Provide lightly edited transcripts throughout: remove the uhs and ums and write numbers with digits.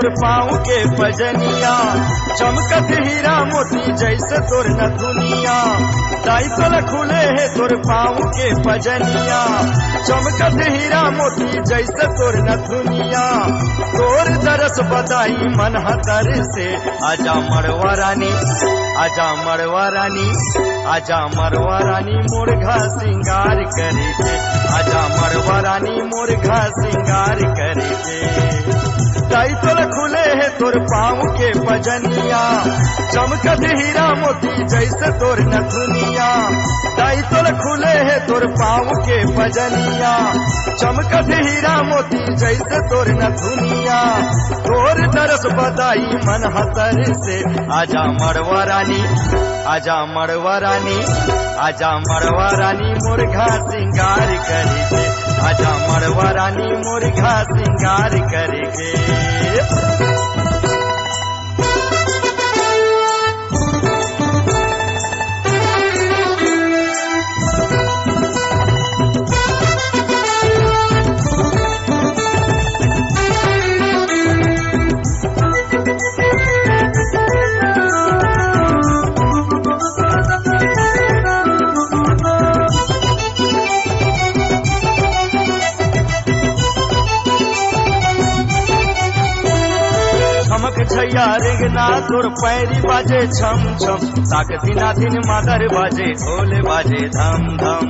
तोर पाँव के पजनिया, चमकत हीरा मोती जैसे तोर नथुनिया। दाई तोल खुले है तोर पाँव के पजनिया, चमकत हीरा मोती जैसे तोर नथुनिया। तोर दरस बदाई मन हतर से, आजा मड़वा रानी, आजा मड़वा रानी, आजा मड़वा रानी मुर्गा सिंगार करेगे, आजा मड़वा रानी मुर्गा सिंगार करेगे। दाई तोल खुले है तोर पाँव के पजनिया, चमकत हीरा मोती जैसे तोर नथुनिया। दाई तोल खुले है तोर पाँव के पजनिया, चमकत हीरा मोती जैसे तोर नथुनिया। तोर दरस बदाई मन हतर से, आजा मड़वा रानी, आजा मड़वा रानी, आजा मड़वा रानी मुर्गा सिंगार करेगे, आजा मड़वा रानी मुर्गा सिंगार करेगे। छैया रेंगना तोर पैरी बाजे छम छम, ताक दिना दिन मादर बाजे ढोल बाजे धम धम।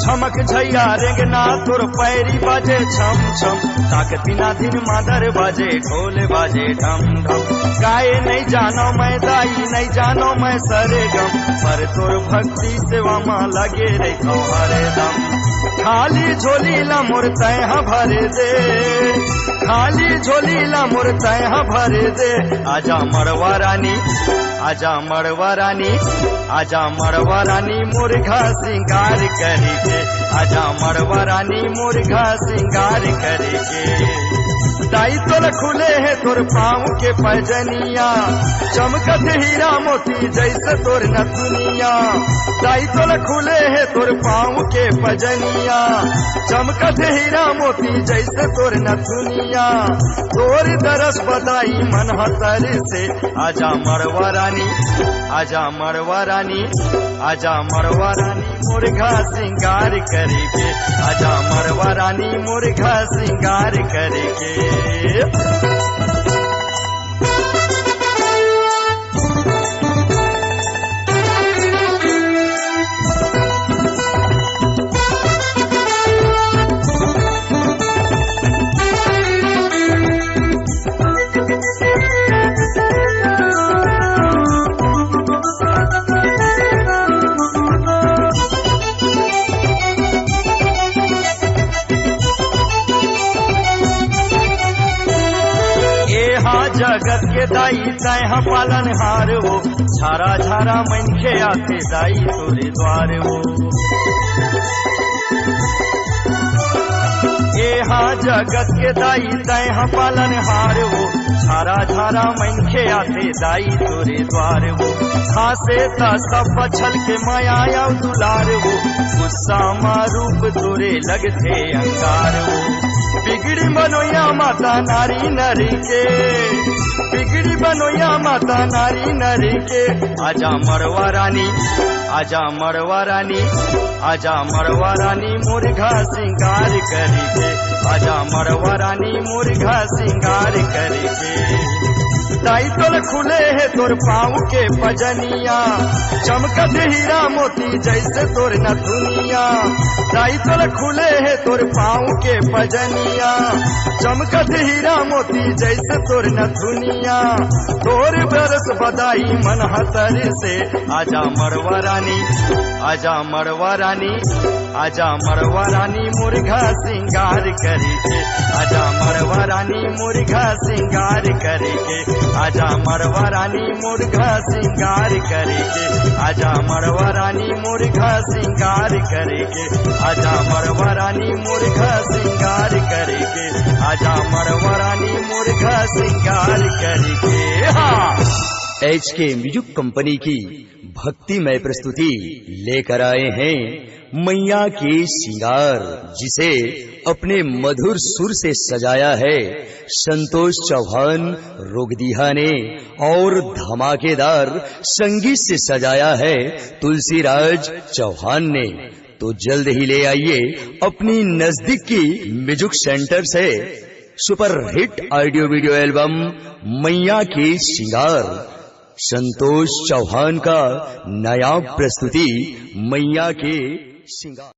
छमक छैया रेंगना तोर पैरी बाजे छम छम, ताक दिना दिन मादर बाजे ढोल बाजे धम धम। गाए नहीं जानो मैं दाई, नहीं जानो मैं सरेगम, पर तोर भक्ति सेवा माँ लगे रही हरे दम। खाली झोली ला मोर तैहा भरे दे, खाली झोली ला मोर तैहा भरे दे। आजा मड़वा रानी, आजा मड़वा रानी, आजा मड़वा रानी मुर्गा सिंगार करेगे, आजा मड़वा रानी मुर्गा सिंगार करेगे। दाई तोल खुले है तोर पाँव के पजनिया, चमकत हीरा मोती जैसे तोर नथुनिया। दाई तोल खुले है तोर पाँव के पजनिया, चमकत हीरा मोती जैसे तोर नथुनिया। तोर दरस बदाई मन हतर से, आजा मड़वा रानी, आजा मड़वा रानी, आजा मड़वा रानी मुर्गा सिंगार करेगे, आजा मड़वा रानी मुर्गा सिंगार करेगे। जगत के दाई तैहा पालन हार हो, झारा झारा मनखे आते दाई तोरे द्वार हो। यहाँ जगत के दाई तैहा पालन हार हो, झारा झारा मनखे आते दाई तोरे द्वार हो। खासे ता सब बछल के माया दुलार हो, गुस्सा रूप तोरे लगते अंगार हो। बिगड़ी बनोया माता नारी नरी के, बिगड़ी बनोया माता नारी नरी के। आजा मड़वा रानी, आजा मड़वा रानी, आजा मड़वा रानी मुर्गा सिंगार करेगे, आजा मड़वा रानी मुर्गा सिंगार करेगे। दाई तोल खुले है तोर पाँव के पजनिया, चमकत हीरा मोती जैसे तोर नथुनिया। दाई तोल खुले है तोर पाँव के पजनिया, चमकत हीरा मोती जैसे तोर नथुनिया। तोर बरस बदाई मन हतर से, आजा मड़वा रानी, आजा मड़वा रानी, आजा मड़वा रानी मुर्गा सिंगार करेगे, आजा मड़वा रानी मुर्गा सिंगार करेगे, आजा मड़वा रानी मुर्गा सिंगार करेगे, आजा मड़वा रानी मुर्गा सिंगार करेगे, आजा मड़वा रानी मुर्गा सिंगार करेगे, आजा मड़वा रानी मुर्गा सिंगार करेगे। हाँ, HK म्यूजिक कंपनी की भक्तिमय प्रस्तुति लेकर आए हैं मैया के श्रृंगार, जिसे अपने मधुर सुर से सजाया है संतोष चौहान रोगदीहा ने और धमाकेदार संगीत से सजाया है तुलसीराज चौहान ने। तो जल्द ही ले आइए अपनी नजदीक की म्यूजिक सेंटर से super hit audio video album मैया के श्रृंगार, संतोष चौहान का नया प्रस्तुति मैया के श्रृंगार।